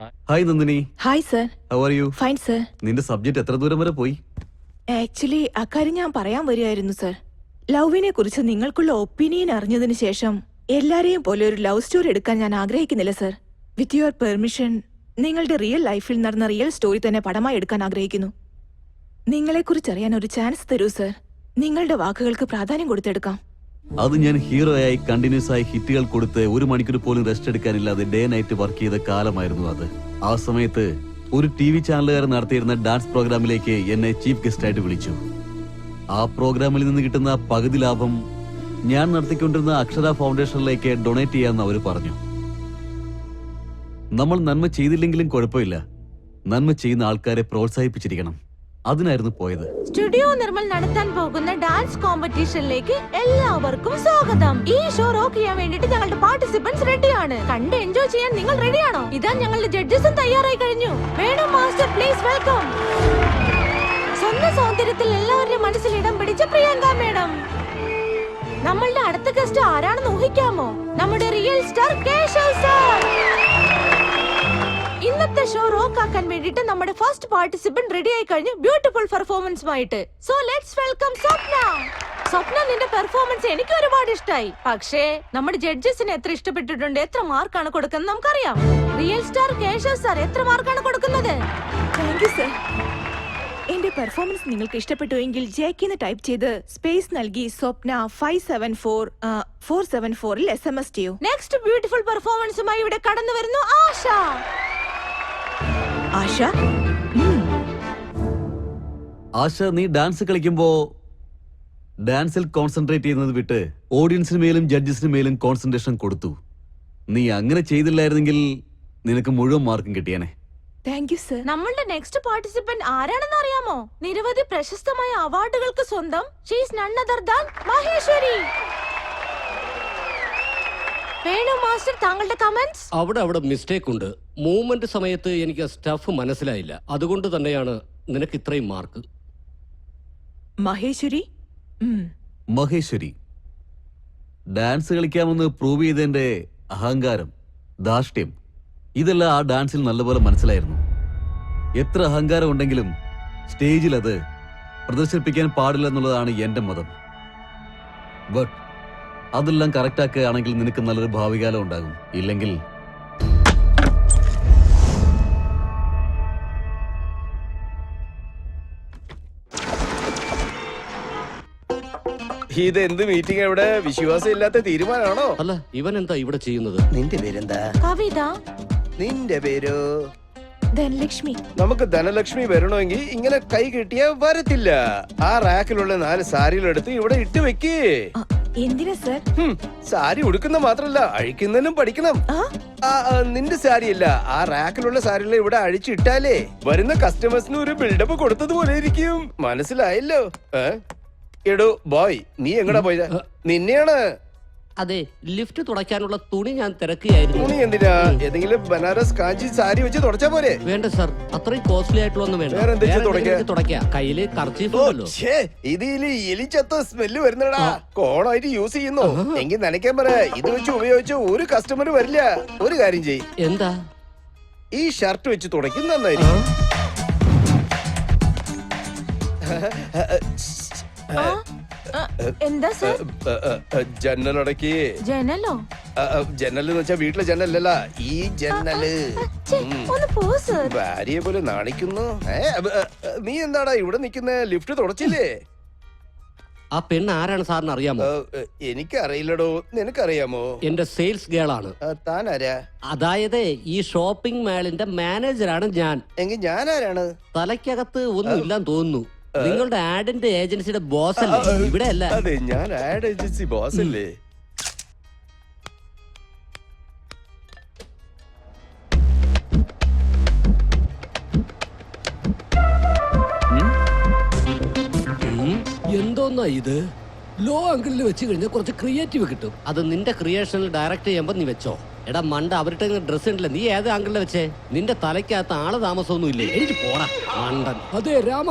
Hi Nandini. Hi sir. How are you? Fine sir. നിന്റെ subject എത്ര ദൂരം വരെ പോയി? ആക്ച്വലി അക്കാര്യം ഞാൻ പറയാൻ വരികയായിരുന്നു സർ. ലവിനെ കുറിച്ച് നിങ്ങൾക്കുള്ള ഒപ്പീനിയൻ അറിഞ്ഞതിന് ശേഷം എല്ലാരെയും പോലെ ഒരു ലവ് സ്റ്റോറി എടുക്കാൻ ഞാൻ ആഗ്രഹിക്കുന്നില്ല സർ. വിത്ത് യുവർ പെർമിഷൻ നിങ്ങളുടെ റിയൽ ലൈഫിൽ നടന്ന റിയൽ സ്റ്റോറി തന്നെ പടമായി എടുക്കാൻ ആഗ്രഹിക്കുന്നു. നിങ്ങളെക്കുറിച്ച് അറിയാൻ ഒരു ചാൻസ് തരൂ സർ. നിങ്ങളുടെ വാക്കുകൾക്ക് പ്രാധാന്യം കൊടുത്തെടുക്കാം. അത് ഞാൻ ഹീറോയായി കണ്ടിന്യൂസ് ആയി ഹിറ്റുകൾ കൊടുത്ത് ഒരു മണിക്കൂർ പോലും റെസ്റ്റ് എടുക്കാനില്ലാതെ ഡേ നൈറ്റ് വർക്ക് ചെയ്ത കാലമായിരുന്നു അത്. ആ സമയത്ത് ഒരു TV ചാനലുകാരൻ നടത്തിയിരുന്ന ഡാൻസ് പ്രോഗ്രാമിലേക്ക് എന്നെ ചീഫ് ഗസ്റ്റായിട്ട് വിളിച്ചു. ആ പ്രോഗ്രാമിൽ നിന്ന് കിട്ടുന്ന പകുതി ലാഭം ഞാൻ നടത്തിക്കൊണ്ടിരുന്ന അക്ഷര ഫൗണ്ടേഷനിലേക്ക് ഡൊണേറ്റ് ചെയ്യാമെന്ന് അവർ പറഞ്ഞു. നമ്മൾ നന്മ ചെയ്തില്ലെങ്കിലും കുഴപ്പമില്ല, നന്മ ചെയ്യുന്ന ആൾക്കാരെ പ്രോത്സാഹിപ്പിച്ചിരിക്കണം. അതിനായിരുന്നു പോയത്. സ്റ്റുഡിയോ നിർമ്മൽ നടത്താൻ പോകുന്ന ഡാൻസ് കോമ്പറ്റീഷനിലേക്ക് എല്ലാവർക്കും സ്വാഗതം. ഈ ഷോ റോക്ക് ചെയ്യാൻ വേണ്ടിട്ട് ഞങ്ങളുടെ പാർട്ടിസിപ്പൻസ് റെഡിയാണ്. കണ്ട് എൻജോയ് ചെയ്യാൻ നിങ്ങൾ റെഡിയാണോ? ഇതാ ഞങ്ങളുടെ ജഡ്ജസും തയ്യാറായി കഴിഞ്ഞു. വേണം മാസ്റ്റർ, പ്ലീസ് വെൽക്കം. സ്വന്തം സൗന്ദര്യത്തിൽ എല്ലാവരുടെയും മനസ്സിൽ ഇടം പിടിച്ച പ്രിയങ്ക മേഡം. നമ്മളുടെ അടുത്ത ഗസ്റ്റ് ആരാണെന്ന് ഊഹിക്കാമോ? നമ്മുടെ റിയൽ സ്റ്റാർ കേശവ് സർ. ഇന്നത്തെ ഷോ റോക്ക് ആക്കാൻ വേണ്ടിട്ട് നമ്മുടെ ഫസ്റ്റ് പാർട്ടിസിപ്പന്റ് റെഡി ആയി കഴിഞ്ഞു, ബ്യൂട്ടിഫുൾ പെർഫോമൻസുമായിട്ട്. സോ ലെറ്റ്സ് വെൽക്കം സ്വപ്ന. സ്വപ്ന, നിന്റെ പെർഫോമൻസ് എനിക്ക് ഒരുപാട് ഇഷ്ടമായി. പക്ഷേ നമ്മുടെ ജഡ്ജസിന് എത്ര ഇഷ്ടപ്പെട്ടിട്ടുണ്ട്, എത്ര മാർക്കാണ് കൊടുക്കുന്നത് നമുക്കറിയാം. റിയൽ സ്റ്റാർ കേശവ് സാർ എത്ര മാർക്കാണ് കൊടുക്കുന്നത്? Thank you sir. എന്റെ പെർഫോമൻസ് നിങ്ങൾക്ക് ഇഷ്ടപ്പെട്ടുവെങ്കിൽ ജെക്ക് ടൈപ്പ് ചെയ്ത് സ്പേസ് നൽകി സ്വപ്ന 574-474 SMS ചെയ്യൂ. നെക്സ്റ്റ് ബ്യൂട്ടിഫുൾ പെർഫോമൻസുമായി ഇവിടെ കടന്നു വരുന്നു ആശ. ആശ, ആശ, നീ ഡാൻസ് കളിക്കുമ്പോ ഡാൻസിൽ കോൺസെൻട്രേറ്റ് ചെയ്യുന്നത് വിട്ട് ഓഡിയൻസിന് മേലും ജഡ്ജസിന് മേലും കോൺസെൻട്രേഷൻ കൊടുത്തു. നീ അങ്ങനെ ചെയ്തില്ലായിരുന്നെങ്കിൽ നിനക്ക് മുഴുവൻ മാർക്കും കിട്ടിയാനെ. Thank you sir. നമ്മളുടെ നെക്സ്റ്റ് പാർട്ടിസിപ്പന്റ് ആരാണെന്ന് അറിയാമോ? നിരവധി പ്രശസ്തമായ അവാർഡുകൾക്ക് സ്വന്തം. She is none other than Maheshwari. Venu master, താങ്കളുടെ കമന്റ്സ്? അവിടെ മിസ്റ്റേക്ക് ഉണ്ട്. മൂവ്മെന്റ് സമയത്ത് എനിക്ക് സ്റ്റഫ് മനസ്സിലായില്ല. അതുകൊണ്ട് തന്നെയാണ് നിനക്ക് ഇത്രയും mark. Maheshwari, Maheshwari, dance കളിക്കാമെന്ന് prove ചെയ്തതിന്റെ അഹങ്കാരം, ധാർഷ്ട്യം, ഇതെല്ലാം ആ ഡാൻസിൽ നല്ലപോലെ മനസ്സിലായിരുന്നു. എത്ര അഹങ്കാരം ഉണ്ടെങ്കിലും സ്റ്റേജിൽ അത് പ്രദർശിപ്പിക്കാൻ പാടില്ല എന്നുള്ളതാണ് എന്റെ മതം. ബട്ട് അതെല്ലാം കറക്റ്റ് ആക്കുകയാണെങ്കിൽ നിനക്ക് നല്ലൊരു ഭാവികാലം ഉണ്ടാകും. ഇല്ലെങ്കിൽ ഇത് എന്ത് മീറ്റിംഗ്? എവിടെ വിശ്വാസം ഇല്ലാത്ത തീരുമാനമാണോ? അല്ല, ഇവൻ എന്താ ഇവിടെ ചെയ്യുന്നത്? നിന്റെ പേരെന്താ? കവിത. നിന്റെ പേരോ? ധനലക്ഷ്മി. നമുക്ക് ധനലക്ഷ്മി വരണമെങ്കിൽ ഇങ്ങനെ കൈ കിട്ടിയാ വരത്തില്ല. ആ റാക്കിലുള്ള 4 സാരികളെടുത്ത് ഇവിടെ ഇട്ട് വെക്കേ. എന്തിനാ സർ? സാരി ഉടുക്കുന്ന മാത്രല്ല, അഴിക്കുന്നതിനും പഠിക്കണം. നിന്റെ സാരിയല്ല, ആ റാക്കിലുള്ള സാരികൾ ഇവിടെ അഴിച്ചിട്ടാലേ വരുന്ന കസ്റ്റമേഴ്സിന് ഒരു ബിൽഡപ്പ് കൊടുത്തതുപോലെ ഇരിക്കും. മനസ്സിലായല്ലോ? എടോ ബോയ്, നീ എങ്ങടാ പോയത്? നിന്നെയാണ്. അതെ, ലിഫ്റ്റ് തുടയ്ക്കാനുള്ള തുണി ഞാൻ തിരക്കുകയായിരുന്നു. തുണി എന്തിനാ? ഏതെങ്കിലും ബനാറസ് കാഞ്ചി സാരി വെച്ച് തുടച്ചാ പോരെ? വേണ്ട സർ, അത്രയും കോസ്റ്റ്ലി ആയിട്ടുള്ളൊന്നും വേണ്ട. തുടയ്ക്കാ. കയ്യില് കർച്ചീഫ് ഉണ്ടല്ലോ. ഇതില് എലിച്ചത്ത സ്മെല്ല് വരുന്നടാ. കോണായിട്ട് യൂസ് ചെയ്യുന്നു എങ്കിൽ നനയ്ക്കാൻ പറ. ഇത് വെച്ച് ഉപയോഗിച്ച് ഒരു കസ്റ്റമർ വരില്ല. ഒരു കാര്യം ചെയ്യ്. എന്താ? ഈ ഷർട്ട് വെച്ച് തുടയ്ക്കും, നന്നായിരിക്കും. എന്താ സർ? ജനലടക്കി. ജനലോ? ജനൽ എന്ന് വെച്ചാ വീട്ടിലെ ജനലല്ല, ഈ ജനല്. ഒന്ന് പോ സർ. ഭാര്യയെ പോലെ നാണിക്കുന്നു. നീ എന്താടാ ഇവിടെ നിൽക്കുന്ന? ലിഫ്റ്റ് തുടച്ചില്ലേ? ആ പെണ്ണ് ആരാണ് സാറിന് അറിയാമോ? എനിക്കറിയില്ലടോ, നിനക്കറിയാമോ? എന്റെ സെയിൽസ് ഗേൾ ആണ്. താൻ ആരാ? അതായത് ഈ ഷോപ്പിംഗ് മാളിന്റെ മാനേജറാണ് ഞാൻ. എങ്കിൽ ഞാൻ ആരാണ്? തലയ്ക്കകത്ത് ഒന്നും ഇല്ലാന്ന് തോന്നുന്നു. നിങ്ങളുടെ ആഡിന്റെ ഏജൻസിയുടെ ബോസ് അല്ലേ? ഇവിടെ അല്ല. അതെ, ഞാൻ ആഡ് ഏജൻസി ബോസ് അല്ലേ? എന്തോന്നാ ഇത്? ലോ ആംഗിളിൽ വെച്ച് കഴിഞ്ഞാൽ കുറച്ച് ക്രിയേറ്റീവ് കിട്ടും. അത് നിന്റെ ക്രിയേഷനിൽ ഡയറക്റ്റ് ചെയ്യുമ്പോ നീ വെച്ചോ. എടാ മണ്ട, അവരുടെ ഡ്രസ് ഉണ്ടല്ലേ, നീ ഏത് ആംഗിളിൽ വെച്ചേ? നിന്റെ തലയ്ക്കകത്ത് ആള് താമസമൊന്നും ഇല്ലേ? എനിക്ക് പോടാ മണ്ടൻ. അതെ രാമ,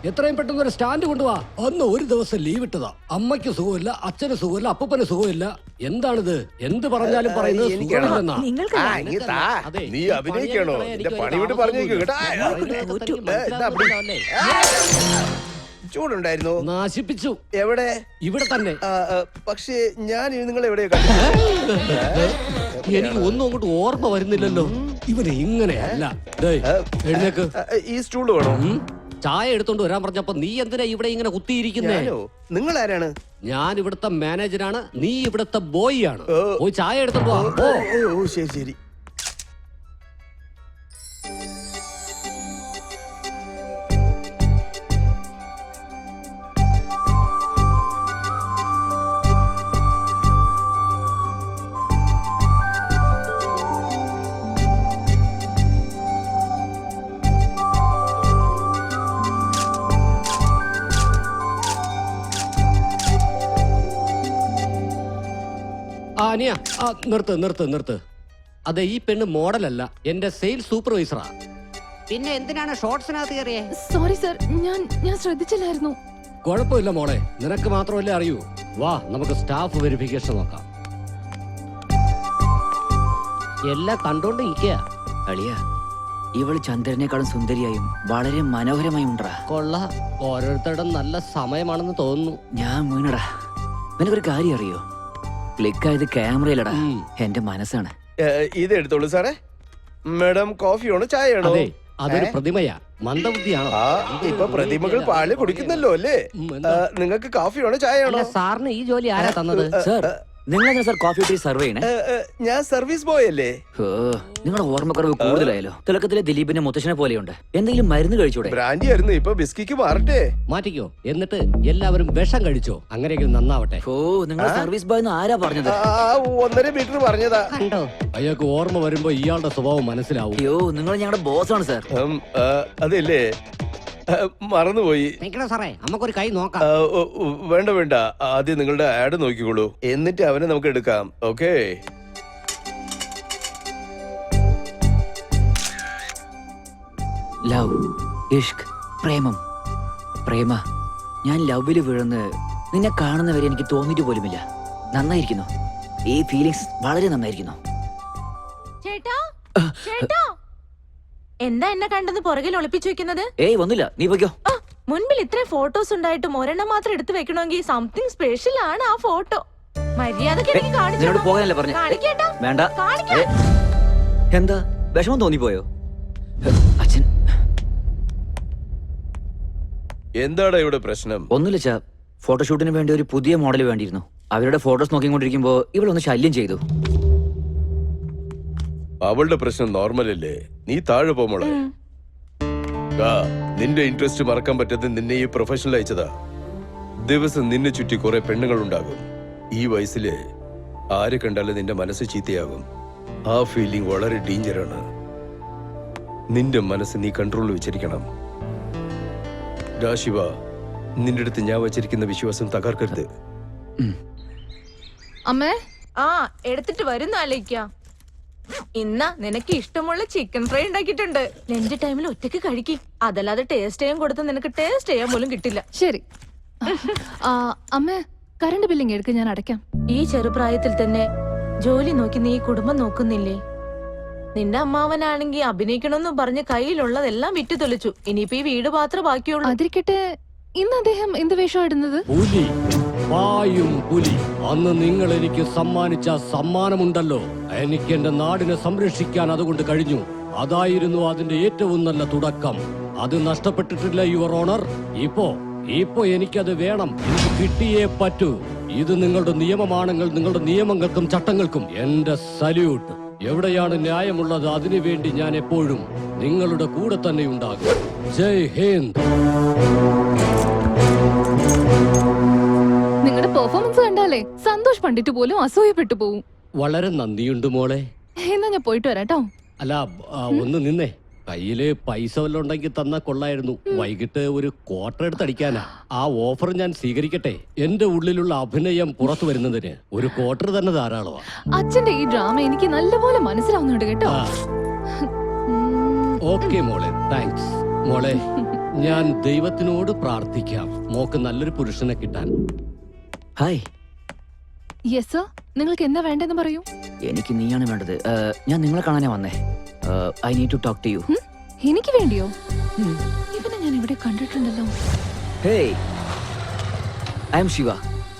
എത്രയും പെട്ടെന്ന് ഒരു സ്റ്റാൻഡ് കൊണ്ടുപോവാ. അന്ന് ഒരു ദിവസം ലീവ് ഇട്ടതാ. അമ്മയ്ക്ക് സുഖമില്ല, അച്ഛന് സുഖമില്ല, അപ്പൂപ്പന് സുഖമില്ല. എന്താണിത്? എന്ത് പറഞ്ഞാലും പറയുന്നത് എനിക്കാണോ? സുഖമില്ലെന്നാ. നിങ്ങൾക്ക് ആ, ഇങ്ങ് താ. അതെ, നീ ഈ അഭിനയിക്കണോ? പണിയൊക്കെ നിന്റെ എനിക്ക് പണി വിട്ട് താമസം പറഞ്ഞേക്ക് കേട്ടോ. പറയുന്നത് തനിക്ക് മനസ്സിലാവുന്നില്ലല്ലേ? ചൂടുണ്ടായിരുന്നോ? നാശിപ്പിച്ചു. എവിടെ? ഇവിടെ തന്നെ. പക്ഷേ ഞാൻ നിങ്ങൾ എവിടെയോ കണ്ടിട്ടുണ്ട്. എനിക്ക് ഒന്നും അങ്ങോട്ട് ഓർമ്മ വരുന്നില്ലല്ലോ. ഇവനെ ഇങ്ങനെയല്ല. ഡേയ്, എഴുന്നേക്ക്. ഈ സ്റ്റൂൾ വേണോ? ചായ എടുത്തോണ്ട് വരാൻ പറഞ്ഞപ്പോ നീ എന്തിനാ ഇവിടെ ഇങ്ങനെ കുത്തിയിരിക്കുന്നേ? ഞാനോ? നിങ്ങൾ ആരാണ്? ഞാൻ ഇവിടുത്തെ മാനേജറാണ്, നീ ഇവിടുത്തെ ബോയ് ആണ്. ഓ. പോയി ചായ എടുത്തോണ്ട് വാ. ഓ, ഓ. ഓ, ശരി ശരി. ആ അനിയ, ആ നിർത്ത്. അതെ, ഈ പെണ്ണ് മോഡലല്ല, എന്റെ സെയിൽസ് സൂപ്പർവൈസറാ. പിന്നെ എന്തിനാണ് ഷോർട്സിനകത്ത് കയറിയേ? സോറി സർ, ഞാൻ ശ്രദ്ധിച്ചില്ലായിരുന്നു. കുഴപ്പമില്ല മോളെ, നിനക്ക് മാത്രമല്ലേ അറിയൂ. വാ, നമുക്ക് സ്റ്റാഫ് വെരിഫിക്കേഷൻ നോക്കാം. എല്ലാം കണ്ടോണ്ട് ഇരിക്കുക. അളിയ, ഇവള് ചന്ദ്രനേക്കാളും സുന്ദരിയായും വളരെ മനോഹരമായും ഉണ്ടാ. കൊള്ള, ഓരോരുത്തരുടെ നല്ല സമയമാണെന്ന് തോന്നുന്നു. ഞാൻ വീണടാ. നിനക്കൊരു കാര്യം അറിയോ? ക്ലിക്കായത് ക്യാമറയിലടാ, എന്റെ മനസ്സാണ്. ഇത് എടുത്തോളൂ സാറേ. മാഡം കോഫിയാണോ ചായയാണോ? അതെ, അതൊരു പ്രതിമയാ. മന്ദബുദ്ധിയാണോ? ആ, ഇപ്പൊ പ്രതിമകൾ പാല് കുടിക്കുന്നല്ലോ അല്ലേ? നിങ്ങൾക്ക് കോഫിയാണോ ചായയാണോ? സാറിന് ഈ ജോലി ആരാ തന്നത്? സാർ, നിങ്ങൾ സാർ കോഫി ടീ സർവ് ചെയ്യണേ? ഞാൻ സർവീസ് ബോയ് അല്ലേ? ഓ, നിങ്ങളുടെ ഓർമ്മക്കുറവ് കൂടുതലായല്ലോ. തിളക്കത്തിലെ ദിലീപിന്റെ മുത്തശ്ശനെ പോലെയുണ്ട്. എന്തെങ്കിലും മരുന്ന് കഴിച്ചൂടെ? ബ്രാൻഡി ആയിരുന്നു, ഇപ്പൊ ബിസ്കിക്ക് മാറട്ടെ. മാറ്റിക്കോ, എന്നിട്ട് എല്ലാവരും വിഷം കഴിച്ചോ. അങ്ങനെയെങ്കിലും നന്നാവട്ടെ. ഓ, നിങ്ങൾ സർവീസ് ബോയ് ആരാ പറഞ്ഞത്? 1.5 മീറ്റർ പറഞ്ഞതാ. കണ്ടോ, അയാൾക്ക് ഓർമ്മ വരുമ്പോ ഇയാളുടെ സ്വഭാവം മനസ്സിലാവും. അയ്യോ, നിങ്ങൾ ഞങ്ങളുടെ ബോസാണ് സാർ. അതല്ലേ, മറന്നുപോയി. സാറേ, നമുക്കൊരു കൈ നോക്കാം. വേണ്ട വേണ്ട, ആദ്യം നിങ്ങളുടെ ആഡ് നോക്കിക്കോളൂ, എന്നിട്ട് അവനെ നമുക്ക് എടുക്കാം. ഓക്കേ. ലവ്, ഇഷ്ക്, പ്രേമം. പ്രേമ, ഞാൻ ലവില് വീഴുന്ന നിന്നെ കാണുന്നവരെ എനിക്ക് തോന്നിട്ട് പോലുമില്ല. നന്നായിരിക്കുന്നു. ഈ ഫീലിങ്സ് വളരെ നന്നായിരിക്കുന്നു. ചേട്ടാ, ചേട്ടാ, എന്താ എന്നെ കണ്ടെന്ന് പുറകിൽ ഒളിപ്പിച്ചു വെക്കുന്നത്? ഏയ്, ഒന്നുമില്ല, നീ പോയിക്കോ. ആ, മുൻപിൽ ഇത്രയും ഫോട്ടോസ് ഉണ്ടായിട്ടും ഒരെണ്ണം മാത്രം എടുത്തു വെക്കണമെങ്കിൽ സംതിങ് സ്പെഷ്യൽ ആണ് ആ ഫോട്ടോ. മര്യാദക്ക് എനിക്ക് നിന്നോട് പോകാനല്ലേ പറഞ്ഞേ? കാണിക്കേട്ടാ, വേണ്ട. കാണിക്കാൻ. എന്താ വിഷമം തോന്നിപ്പോയോ? അച്ഛൻ, എന്താണ് ഇവിടെ പ്രശ്നം? ഒന്നുമില്ല ചാ. ഫോട്ടോഷൂട്ടിന് വേണ്ടി ഒരു പുതിയ മോഡൽ വേണ്ടിയിരുന്നു. അവരുടെ ഫോട്ടോസ് നോക്കിക്കൊണ്ടിരിക്കുമ്പോ ഇവളൊന്ന് ശല്യം ചെയ്തു. അവളുടെ പ്രശ്നം നോർമൽ അല്ലേ? നീ താഴെ പോമോളെ. നിന്റെ ഇൻട്രസ്റ്റ് മറക്കാൻ പറ്റാതെ നിന്നെ ഈ പ്രൊഫഷണൽ അയച്ചതാ. ദിവസം നിന്നെ ചുറ്റി കുറെ പെണ്ണുങ്ങൾ ഉണ്ടാകും. ഈ വയസ്സില് ആരെ കണ്ടാലും നിന്റെ മനസ്സ് ചീത്തയാകും. ആ ഫീലിംഗ് വളരെ ഡേഞ്ചറാണ്. നിന്റെ മനസ്സ് നീ കൺട്രോളിൽ വെച്ചിരിക്കണം. ശിവ, നിന്റെ അടുത്ത് ഞാൻ വച്ചിരിക്കുന്ന വിശ്വാസം തകർക്കരുത്. അമ്മേ, ആ, എടുത്തിട്ട് വരുന്നു ആലോചിക്ക. ഇന്നാ നിനക്ക് ഇഷ്ടമുള്ള ചിക്കൻ ഫ്രൈ ഉണ്ടാക്കിയിട്ടുണ്ട്. ലഞ്ച് ടൈമിൽ ഒറ്റയ്ക്ക് കഴിക്കും. അതല്ലാതെ ടേസ്റ്റ് ചെയ്യാൻ കൊടുത്ത നിനക്ക് ടേസ്റ്റ് ചെയ്യാൻ പോലും കിട്ടില്ല. ശരി. അമ്മേ, കറണ്ട് ബില്ലിങ് എടുക്ക്, ഞാൻ അടയ്ക്കാം. ഈ ചെറുപ്രായത്തിൽ തന്നെ ജോലി നോക്കി നീ കുടുംബം നോക്കുന്നില്ലേ? നിന്റെ അമ്മാവനാണെങ്കി അഭിനയിക്കണമെന്ന് പറഞ്ഞ് കയ്യിലുള്ളതെല്ലാം വിറ്റു തൊലിച്ചു. ഇനിയിപ്പോ ഈ വീട് മാത്രമേ ബാക്കിയുള്ളൂ. അതിരിക്കട്ടെ, ഇന്ന് അദ്ദേഹം എന്ത് വേഷം ഇടുന്നത്? പുലി, പായും പുലി. അന്ന് നിങ്ങൾ എനിക്ക് സമ്മാനിച്ച സമ്മാനമുണ്ടല്ലോ, എനിക്ക് എന്റെ നാടിനെ സംരക്ഷിക്കാൻ അതുകൊണ്ട് കഴിഞ്ഞു. അതായിരുന്നു അതിന്റെ ഏറ്റവും നല്ല തുടക്കം. അത് നഷ്ടപ്പെട്ടിട്ടില്ല യുവർ ഓണർ. ഇപ്പോ എനിക്കത് വേണം. എനിക്ക് കിട്ടിയേ പറ്റൂ. ഇത് നിങ്ങളുടെ നിയമമാണെങ്കിൽ നിങ്ങളുടെ നിയമങ്ങൾക്കും ചട്ടങ്ങൾക്കും എന്റെ സല്യൂട്ട്. എവിടെയാണ് ന്യായമുള്ളത് അതിനുവേണ്ടി ഞാൻ എപ്പോഴും നിങ്ങളുടെ കൂടെ തന്നെ ഉണ്ടാകും. ജയ് ഹിന്ദ്. നിങ്ങളുടെ പെർഫോമൻസ് കണ്ടാലേ സന്തോഷ് പണ്ഡിറ്റ് പോലും അസൂയപ്പെട്ടു പോവും. വളരെ നന്ദിയുണ്ട് മോളെ. എന്നാ ഞാൻ പോയിട്ട് വരാട്ടോ. അല്ല, ഒന്ന് നിന്നേ. കയ്യില് പൈസ വല്ലതും ഉണ്ടെങ്കിൽ തന്നാ കൊള്ളായിരുന്നു. വൈകിട്ട് ഒരു ക്വാർട്ടർ എടുത്തടിക്കാനാ. ആ ഓഫർ ഞാൻ സ്വീകരിക്കട്ടെ? എന്റെ ഉള്ളിലുള്ള അഭിനയം പുറത്തു വരുന്നതിന് ഒരു ക്വാർട്ടർ തന്നെ ധാരാളമാ. അച്ഛന്റെ ഈ ഡ്രാമ എനിക്ക് നല്ലപോലെ മനസ്സിലാവുന്നുണ്ട് കേട്ടോ. ഓക്കെ മോളെ, താങ്ക്സ്. മോളെ, ഞാൻ ദൈവത്തിനോട് പ്രാർത്ഥിക്കാം മോക്ക് നല്ലൊരു പുരുഷനെ കിട്ടാൻ. ഹായ്, യെസ് സർ, നിങ്ങൾക്ക് എന്താ വേണ്ടെന്ന് പറയൂ. എനിക്ക് നീയാണ് വേണ്ടത്. ഞാൻ നിങ്ങളെ കാണാനാ വന്നേ. I need to talk to you. എനിക്ക് വേണ്ടിയോ? ഇവനെ ഞാൻ ഇവിടെ കണ്ടിട്ടുണ്ടല്ലോ. ഹേയ്, ഐ എം ശിവ,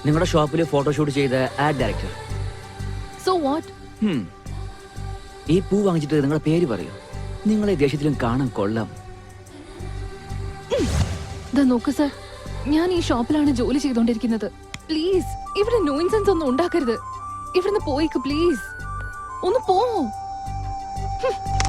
നിങ്ങളുടെ ഷോപ്പിൽ ഫോട്ടോഷൂട്ട് ചെയ്ത ആഡ് ഡയറക്ടർ. So what? ഈ പൂ വാങ്ങിച്ചിട്ട് നിങ്ങളുടെ പേര് പറയൂ. നിങ്ങളെ ദേഷ്യത്തിലും കാണാൻ കൊള്ളാം. ദാ നോക്ക് സർ, ഞാൻ ഈ ഷോപ്പിലാണ് ജോലി ചെയ്തോണ്ടിരിക്കുന്നത്. പ്ലീസ് ഇവിടെ നോയിൻസെൻസ് ഒന്നും ഉണ്ടാക്കരുത്. ഇവിടുന്ന് പോയിക്ക് പ്ലീസ്. ഒന്ന് പോ.